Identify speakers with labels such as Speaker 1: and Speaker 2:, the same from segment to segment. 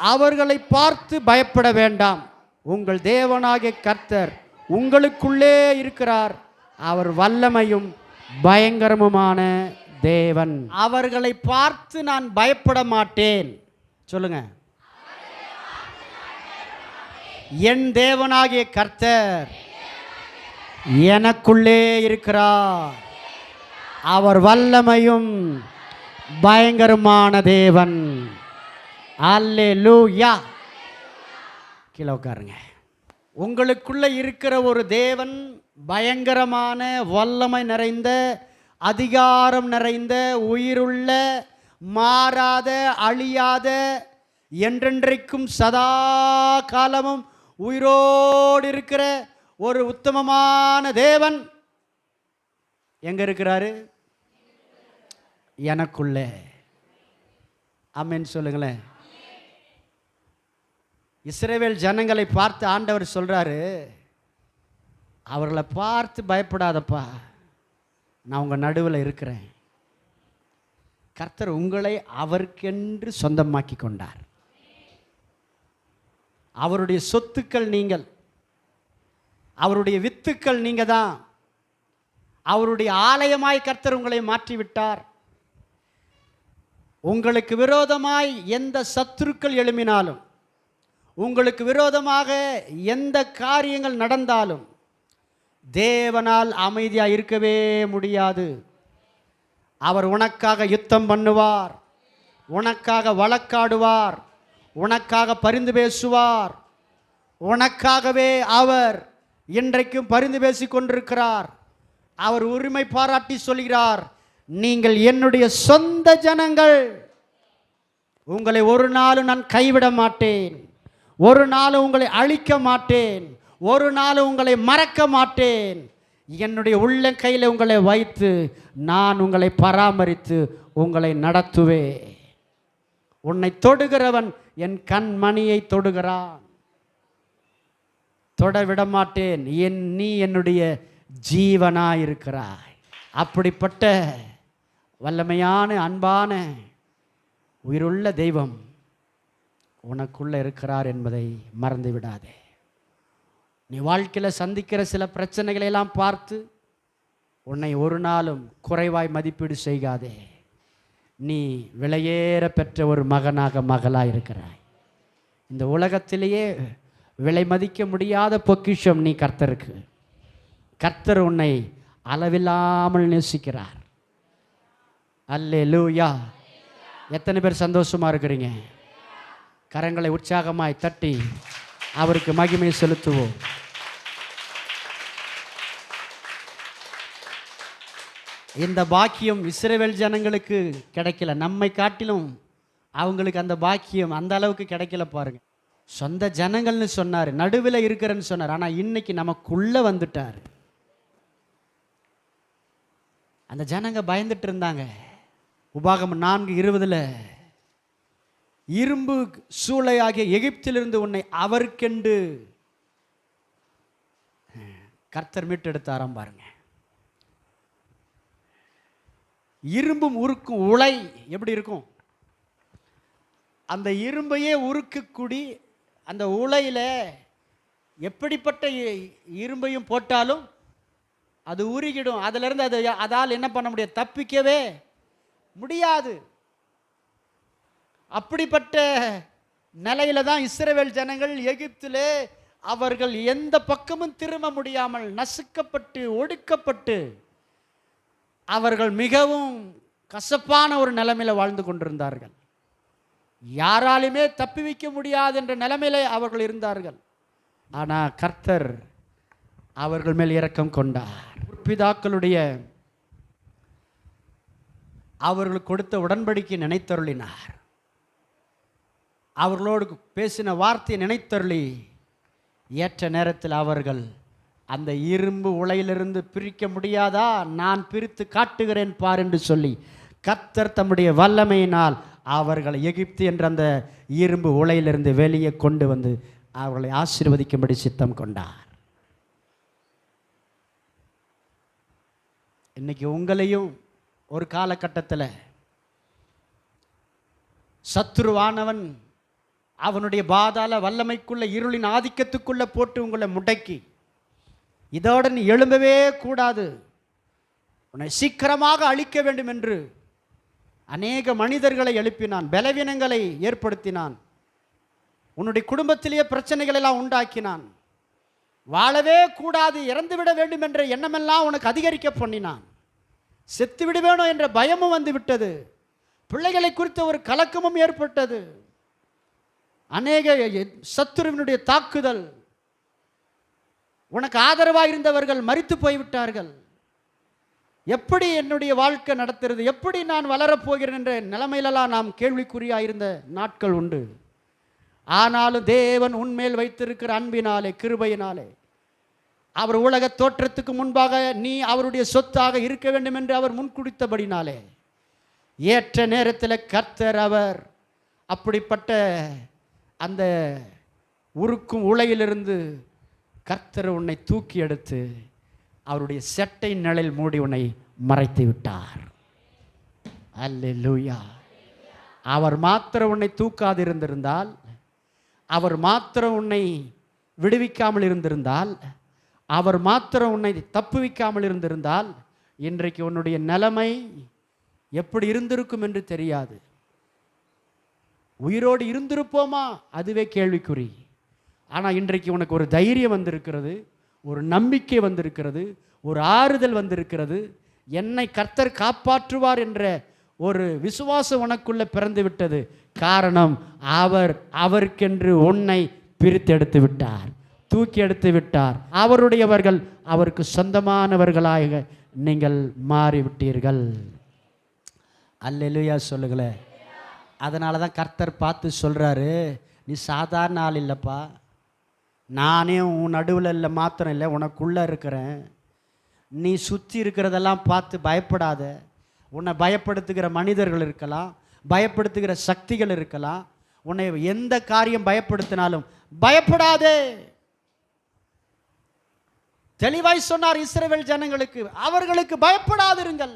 Speaker 1: அவர்களை பார்த்து பயப்பட வேண்டாம். உங்கள் தேவனாகிய கர்த்தர் உங்களுக்குள்ளே இருக்கிறார். அவர் வல்லமையும் பயங்கரமுமான தேவன். அவர்களை பார்த்து நான் பயப்பட மாட்டேன். சொல்லுங்க. என் தேவனாகிய கர்த்தர் எனக்குள்ளே இருக்கிறார். அவர் வல்லமையும் பயங்கரமான தேவன். அல்லேலூயா. கீழே உட்காருங்க. உங்களுக்குள்ள இருக்கிற ஒரு தேவன் பயங்கரமான வல்லமை நிறைந்த, அதிகாரம் நிறைந்த, உயிருள்ள, மாறாத, அழியாத, என்றென்றைக்கும் சதா காலமும் உயிரோடு இருக்கிற ஒரு உத்தமமான தேவன் எங்க இருக்கிறாரு? எனக்குள்ளே. ஆமென் சொல்லுங்களேன். இஸ்ரவேல் ஜனங்களை பார்த்து ஆண்டவர் சொல்றாரு, அவர்களை பார்த்து பயப்படாதப்பா, நான் உங்க நடுவில் இருக்கிறேன். கர்த்தர் உங்களை அவருக்கென்று சொந்தமாக்கி கொண்டார். அவருடைய சொத்துக்கள் நீங்கள், அவருடைய வித்துக்கள் நீங்க தான். அவருடைய ஆலயமாய் கர்த்தர் உங்களை மாற்றிவிட்டார். உங்களுக்கு விரோதமாய் எந்த சத்துருக்கள் எழும்பினாலும், உங்களுக்கு விரோதமாக எந்த காரியங்கள் நடந்தாலும் தேவனால் அமைதியாக இருக்கவே முடியாது. அவர் உனக்காக யுத்தம் பண்ணுவார், உனக்காக வழக்காடுவார், உனக்காக பரிந்து பேசுவார். உனக்காகவே அவர் இன்றைக்கும் பரிந்து பேசி கொண்டிருக்கிறார். அவர் உரிமை பாராட்டி சொல்கிறார், நீங்கள் என்னுடைய சொந்த ஜனங்கள், உங்களை ஒரு நாளும் நான் கைவிட மாட்டேன், ஒரு நாளும் உங்களை அழிக்க மாட்டேன், ஒரு நாளும் உங்களை மறக்க மாட்டேன். என்னுடைய உள்ளங்கையில் உங்களை வைத்து நான் உங்களை பராமரித்து உங்களை நடத்துவே. உன்னை தொடுகிறவன் என் கண்மணியை தொடுகிறான், தொட விட மாட்டேன். நீ என்னுடைய ஜீவனாயிருக்கிறாய். அப்படிப்பட்ட வல்லமையான, அன்பான, உயிருள்ள தெய்வம் உனக்குள்ள இருக்கிறார் என்பதை மறந்து விடாதே. நீ வாழ்க்கையில் சந்திக்கிற சில பிரச்சனைகளை எல்லாம் பார்த்து உன்னை ஒரு நாளும் குறைவாய் மதிப்பீடு செய்யாதே. நீ விலையேற பெற்ற ஒரு மகனாக, மகளாக இருக்கிறாய். இந்த உலகத்திலேயே விலை மதிக்க முடியாத பொக்கிஷம் நீ கர்த்தருக்கு. கர்த்தர் உன்னை அளவில்லாமல் நேசிக்கிறார். அல்லேலூயா. எத்தனை பேர் சந்தோஷமா இருக்கிறீங்க? கரங்களை உற்சாகமாய் தட்டி அவருக்கு மகிமை செலுத்துவோம். இந்த பாக்கியம் இஸ்ரவேல் ஜனங்களுக்கு கிடைக்கல. நம்மை காட்டிலும் அவங்களுக்கு அந்த பாக்கியம் அந்த அளவுக்கு கிடைக்கல. பாருங்க, சொந்த ஜனங்கள்னு சொன்னார், நடுவில் இருக்கிறன்னு சொன்னார். ஆனால் இன்னைக்கு நமக்குள்ள வந்துட்டார். அந்த ஜனங்க பயந்துட்டு இருந்தாங்க. உபாகமம் 4:20 இரும்பு சூளையாகிய எகிப்திலிருந்து உன்னை அவருக்கென்று கர்த்தர் மீட்டெடுத்தாராம். பாருங்க, இரும்பும் உருக்கும் உலை எப்படி இருக்கும்? அந்த இரும்பையே உருக்கக்கூடி அந்த உலையில எப்படிப்பட்ட இரும்பையும் போட்டாலும் அது உருகிடும். அதிலிருந்து அதால் என்ன பண்ண முடியாது? தப்பிக்கவே முடியாது. அப்படிப்பட்ட நிலையில தான் இஸ்ரவேல் ஜனங்கள் எகிப்திலே அவர்கள் எந்த பக்கமும் திரும்ப முடியாமல் நசுக்கப்பட்டு ஒடுக்கப்பட்டு அவர்கள் மிகவும் கசப்பான ஒரு நிலைமையில வாழ்ந்து கொண்டிருந்தார்கள். யாராலுமே தப்பி வைக்க முடியாது என்ற நிலைமையில அவர்கள் இருந்தார்கள். ஆனால் கர்த்தர் அவர்கள் மேல் இரக்கம் கொண்டார். பிதாக்களுடைய அவர்களுக்கு கொடுத்த உடன்படிக்கை நினைத்தருளினார். அவர்களோடு பேசின வார்த்தையை நினைத்தருளி ஏற்ற நேரத்தில் அவர்கள் அந்த இரும்பு உலையிலிருந்து பிரிக்க முடியாதா, நான் பிரித்து காட்டுகிறேன் பார் என்று சொல்லி கர்த்தர் தம்முடைய வல்லமையினால் அவர்களை எகிப்து என்ற அந்த இரும்பு உலையிலிருந்து வெளியே கொண்டு வந்து அவர்களை ஆசீர்வதிக்கும்படி சித்தம் கொண்டார். இன்னைக்கு உங்களையும் ஒரு காலகட்டத்தில் சத்துருவானவன் அவனுடைய பாதாள வல்லமைக்குள்ள இருளின் ஆதிக்கத்துக்குள்ள போட்டு உங்களை முடக்கி இதோட நீ எழும்பவே கூடாது, உன்னை சீக்கிரமாக அழிக்க வேண்டும் என்று அநேக மனிதர்களை எழுப்பினான், பலவீனங்களை ஏற்படுத்தினான், உன்னுடைய குடும்பத்திலேயே பிரச்சனைகள் எல்லாம் உண்டாக்கினான், வாழவே கூடாது, இறந்துவிட வேண்டும் என்ற எண்ணமெல்லாம் உனக்கு அதிகரிக்க பண்ணினான், செத்து விடுவேனோ என்ற பயமும் வந்து விட்டது, பிள்ளைகளை குறித்த ஒரு கலக்கமும் ஏற்பட்டது, அநேக சத்துருவினுடைய தாக்குதல், உனக்கு ஆதரவாக இருந்தவர்கள் மரித்து போய்விட்டார்கள், எப்படி என்னுடைய வாழ்க்கை நடத்துறது, எப்படி நான் வளரப்போகிறேன் என்ற நிலைமையிலெல்லாம் நாம் கேள்விக்குறியாயிருந்த நாட்கள் உண்டு. ஆனாலும் தேவன் உன்மேல் வைத்திருக்கிற அன்பினாலே, கிருபையினாலே, அவர் உலக தோற்றத்துக்கு முன்பாக நீ அவருடைய சொத்தாக இருக்க வேண்டும் என்று அவர் முன்குறித்தபடினாலே ஏற்ற நேரத்தில் கர்த்தர் அவர் அப்படிப்பட்ட அந்த உருக்கும் உலையிலிருந்து கர்த்தர் உன்னை தூக்கி எடுத்து அவருடைய செட்டை நிழலில் மூடி உன்னை மறைத்து விட்டார். அல்லேலூயா. அவர் மாத்திரம் உன்னை தூக்காதிருந்திருந்தால், அவர் மாத்திரம் உன்னை விடுவிக்காமல் இருந்திருந்தால், அவர் மாத்திரம் உன்னை தப்புவிக்காமல் இருந்திருந்தால் இன்றைக்கு உன்னுடைய நிலைமை எப்படி இருந்திருக்கும் என்று தெரியாது. உயிரோடு இருந்திருப்போமா அதுவே கேள்விக்குறி. ஆனால் இன்றைக்கு உனக்கு ஒரு தைரியம் வந்திருக்கிறது, ஒரு நம்பிக்கை வந்திருக்கிறது, ஒரு ஆறுதல் வந்திருக்கிறது. என்னை கர்த்தர் காப்பாற்றுவார் என்ற ஒரு விசுவாசம் உனக்குள்ள பிறந்து விட்டது. காரணம், அவருக்கென்று உன்னை பிரித்தெடுத்து விட்டார், தூக்கி எடுத்து விட்டார். அவருடையவர்கள், அவருக்கு சொந்தமானவர்களாக நீங்கள் மாறிவிட்டீர்கள். அல்லேலூயா சொல்லுங்களே. அதனால தான் கர்த்தர் பார்த்து சொல்கிறாரு, நீ சாதாரண ஆள் இல்லைப்பா, நானே உன் நடுவில் இல்லை, மாத்திரம் இல்லை, உனக்குள்ளே இருக்கிறேன். நீ சுற்றி இருக்கிறதெல்லாம் பார்த்து பயப்படாத. உன்னை பயப்படுத்துகிற மனிதர்கள் இருக்கலாம், பயப்படுத்துகிற சக்திகள் இருக்கலாம், உன்னை எந்த காரியம் பயப்படுத்தினாலும் பயப்படாதே. தெளிவாய் சொன்னார் இஸ்ரவேல் ஜனங்களுக்கு, அவர்களுக்கு பயப்படாதிருங்கள்.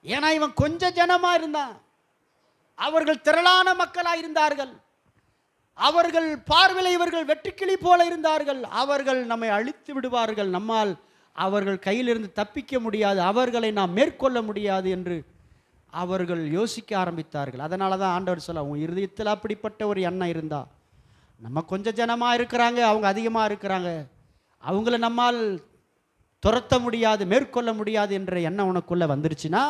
Speaker 1: ஏன்னா இவன் கொஞ்ச ஜனமா இருந்தான், அவர்கள் திரளான மக்களாக இருந்தார்கள், அவர்கள் பார்வையில் இவர்கள் வெட்டுக்கிளி போல இருந்தார்கள். அவர்கள் நம்மை அழித்து விடுவார்கள், நம்மால் அவர்கள் கையிலிருந்து தப்பிக்க முடியாது, அவர்களை நாம் மேற்கொள்ள முடியாது என்று அவர்கள் யோசிக்க ஆரம்பித்தார்கள். அதனால தான் ஆண்டவர் சொல்ல, உன் இருதயத்தில் அப்படிப்பட்ட ஒரு எண்ணம் இருந்தா, நம்ம கொஞ்சம் ஜனமாக இருக்கிறாங்க, அவங்க அதிகமாக இருக்கிறாங்க, அவங்கள நம்மால் துரத்த முடியாது, மேற்கொள்ள முடியாது என்ற எண்ணம் உனக்குள்ளே வந்துருச்சுன்னா,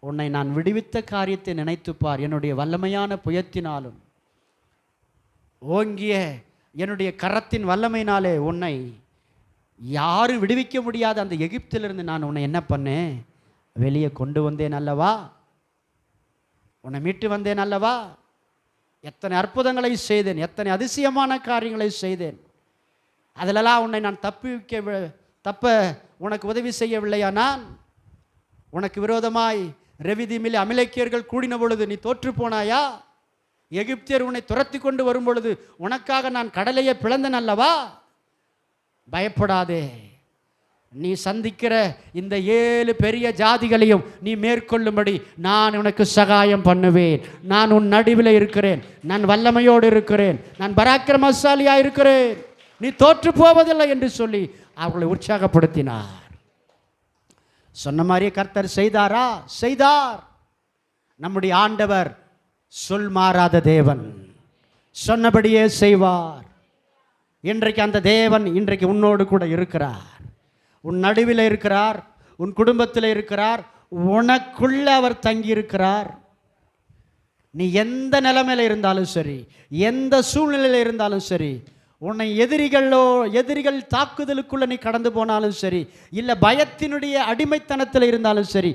Speaker 1: உன்னை நான் விடுவித்த காரியத்தை நினைத்துப்பார். என்னுடைய வல்லமையான புயத்தினாலும் ஓங்கிய என்னுடைய கரத்தின் வல்லமையினாலே உன்னை யாரும் விடுவிக்க முடியாத அந்த எகிப்திலிருந்து நான் உன்னை என்ன பண்ணேன், வெளியே கொண்டு வந்தேன் அல்லவா, உன்னை மீட்டு வந்தேன் அல்லவா. எத்தனை அற்புதங்களை செய்தேன், எத்தனை அதிசயமான காரியங்களை செய்தேன். அதிலெல்லாம் உன்னை நான் தப்ப உனக்கு உதவி செய்யவில்லையா? நான் உனக்கு விரோதமாய் ரெவிதீமிலே அமலேக்கியர்கள் கூடின பொழுது நீ தோற்று போனாயா? எகிப்தியர் உன்னை துரத்தி கொண்டு வரும் பொழுது உனக்காக நான் கடலையை பிளந்தேன் அல்லவா. பயப்படாதே. நீ சந்திக்கிற இந்த 7 பெரிய ஜாதிகளையும் நீ மேற்கொள்ளும்படி நான் உனக்கு சகாயம் பண்ணுவேன். நான் உன் நடுவில் இருக்கிறேன், நான் வல்லமையோடு இருக்கிறேன், நான் பராக்கிரமசாலியாக இருக்கிறேன், நீ தோற்று போவதில்லை என்று சொல்லி அவர்களை உற்சாகப்படுத்தினார். சொன்ன மாதிரியே கர்த்தர் செய்தாரா? செய்தார். நம்முடைய ஆண்டவர் சொல் மாறாத தேவன், சொன்னபடியே செய்வார். இன்றைக்கு அந்த தேவன் இன்றைக்கு உன்னோடு கூட இருக்கிறார், உன் நடுவில் இருக்கிறார், உன் குடும்பத்தில் இருக்கிறார், உனக்குள்ள அவர் தங்கி இருக்கிறார். நீ எந்த நிலைமையில் இருந்தாலும் சரி, எந்த சூழ்நிலையில் இருந்தாலும் சரி, உன்னை எதிரிகள் தாக்குதலுக்குள்ள நீ கடந்து போனாலும் சரி, இல்லை பயத்தினுடைய அடிமைத்தனத்தில் இருந்தாலும் சரி,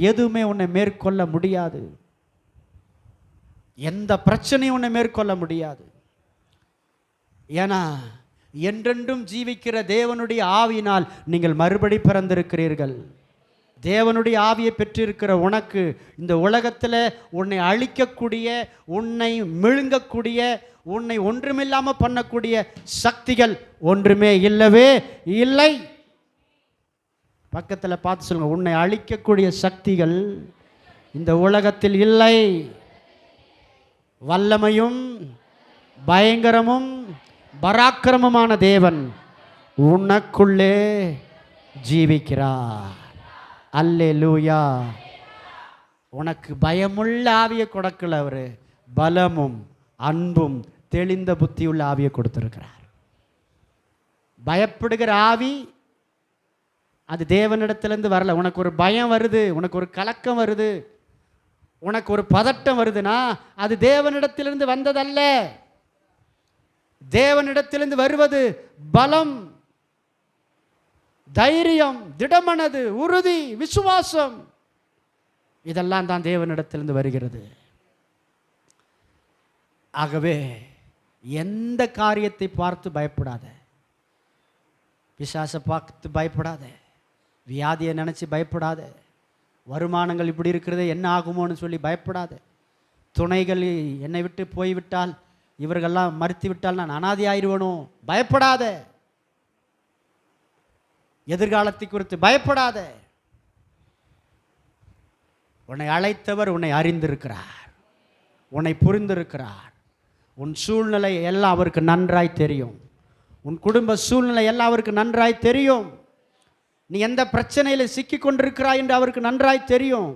Speaker 1: எதுவுமே உன்னை மேற்கொள்ள முடியாது. எந்த பிரச்சனையும் உன்னை மேற்கொள்ள முடியாது. ஏன்னா என்றென்றும் ஜீவிக்கிற தேவனுடைய ஆவியினால் நீங்கள் மறுபடி பிறந்திருக்கிறீர்கள். தேவனுடைய ஆவியை பெற்றிருக்கிற உனக்கு இந்த உலகத்தில் உன்னை அழிக்கக்கூடிய, உன்னை விழுங்கக்கூடிய, உன்னை ஒன்றுமில்லாமல் பண்ணக்கூடிய சக்திகள் ஒன்றுமே இல்லவே இல்லை. பக்கத்தில் பார்த்து சொல்லுங்க, உன்னை அழிக்கக்கூடிய சக்திகள் இந்த உலகத்தில் இல்லை. வல்லமையும் பயங்கரமும் பராக்கிரமமான தேவன் உனக்குள்ளே ஜீவிக்கிறார். அல்லேலூயா. உனக்கு பயமுள்ள ஆவியை கொடுக்கல, அவர் பலமும் அன்பும் தெளிந்த புத்தியுள்ள ஆவியை கொடுத்திருக்கிறார். பயப்படுகிற ஆவி அது தேவனிடத்திலிருந்து வரல. உனக்கு ஒரு பயம் வருது, உனக்கு ஒரு கலக்கம் வருது, உனக்கு ஒரு பதட்டம் வருதுன்னா அது தேவனிடத்திலிருந்து வந்ததல்ல. தேவனிடத்திலிருந்து வருவது பலம், தைரியம், திடமனது, உறுதி, விசுவாசம். இதெல்லாம் தான் தேவனிடத்திலிருந்து வருகிறது. ஆகவே எந்த காரியத்தை பார்த்து பயப்படாத. பிசாசை பார்த்து பயப்படாத, வியாதியை நினச்சி பயப்படாத, வருமானங்கள் இப்படி இருக்கிறது என்ன ஆகுமோன்னு சொல்லி பயப்படாத, துணைகள் என்னை விட்டு போய்விட்டால், இவர்கள்லாம் மறுத்து விட்டால் நான் அனாதை ஆயிடுவனோ பயப்படாத. எதிர்காலத்தை குறித்து பயப்படாத. உன்னை அழைத்தவர் உன்னை அறிந்திருக்கிறார், உன்னை புரிந்திருக்கிறார். உன் சூழ்நிலை எல்லாம் அவருக்கு நன்றாய் தெரியும். உன் குடும்ப சூழ்நிலை எல்லாம் அவருக்கு நன்றாய் தெரியும். நீ எந்த பிரச்சனையில் சிக்கி கொண்டிருக்கிறாய் என்று அவருக்கு நன்றாய் தெரியும்.